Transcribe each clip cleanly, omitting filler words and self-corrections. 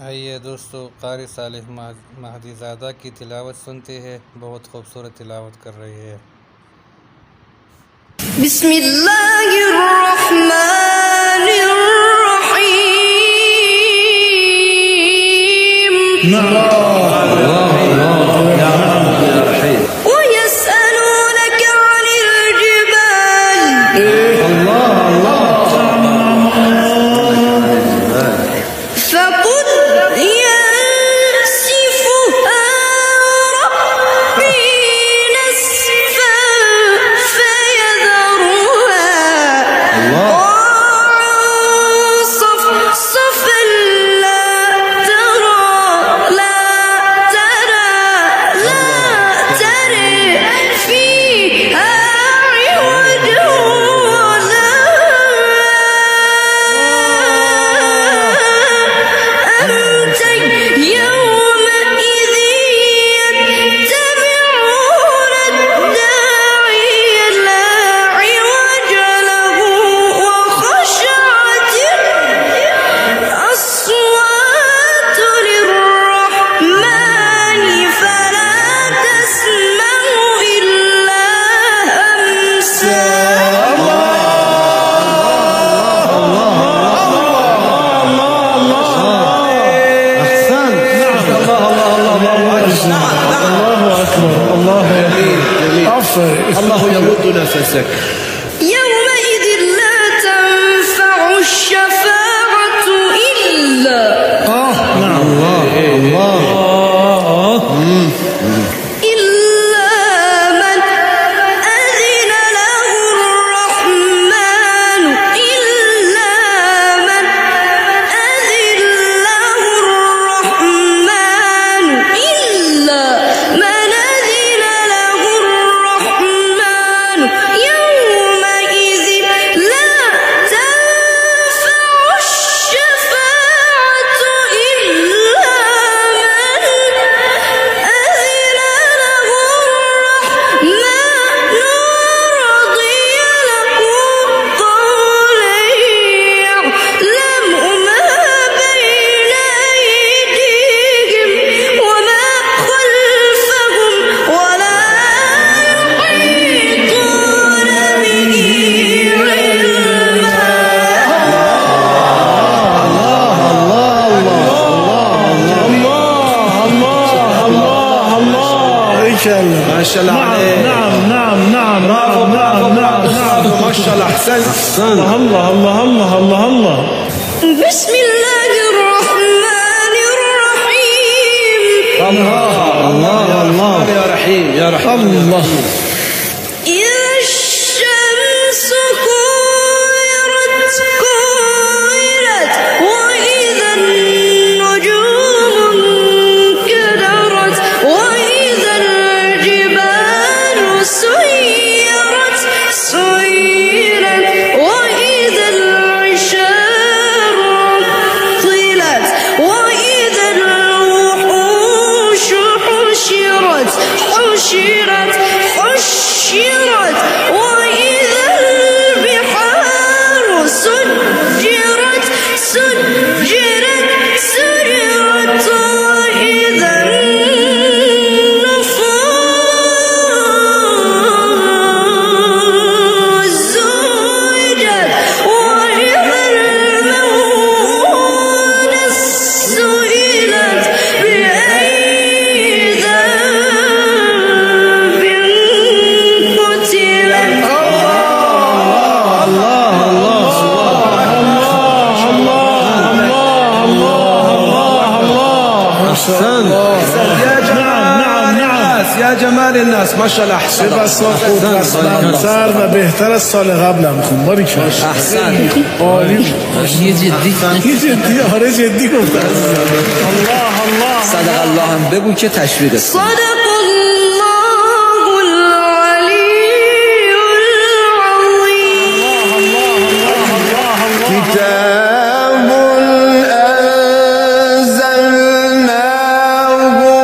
आइए दोस्तों, कारी सालिह महदी ज़ादा की तिलावत सुनते हैं। बहुत खूबसूरत तिलावत कर रही है। ويسألونك عن الجبال فقل ينسفها ربي نسفا فيذرها صفصفا لا ترى فيها عوجا ولا أمتا يومئذ يتبعون الداعي لا عوج له وخشعت الأصوات للرحمن فلا تسمع إلا همسا. الله يمد نفسك. يومئذ لا تنفع الشفاعة إلا من أذن له الرحمن يومئذ لا تنفع الشفاعة إلا من أذن له الرحمن ورضي له قولا يعلم ما بين أيديهم وما خلفهم ولا يحيطون به ما شاء الله عليك. نعم برافو ما شاء الله. احسنت. الله. بسم الله الرحمن الرحيم. الله يا رحيم يا رحيم. الله إذا الشمس كورت وإذا النجوم انكدرت وإذا الجبال سيرت وإذا العشار عطلت وإذا الوحوش حشرت وإذا البحار سجرت وإذا النفوس زوجت وإذا الموءودة سئلت بأي ذنب قتلت. يا جمال الناس ما شاء الله. احسن. سر و بهتر از سال قبل هم خون باری که احسن. عالی. یه جدی آره جدی گفت. الله صدق الله هم بگو که تشویق است. صدق الله العلی العظیم. كتاب أنزلناه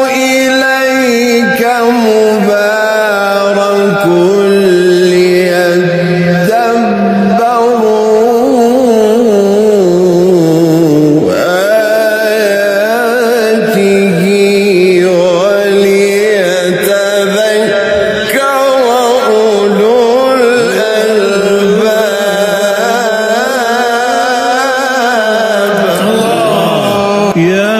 إليك مبارك ليدبروا يا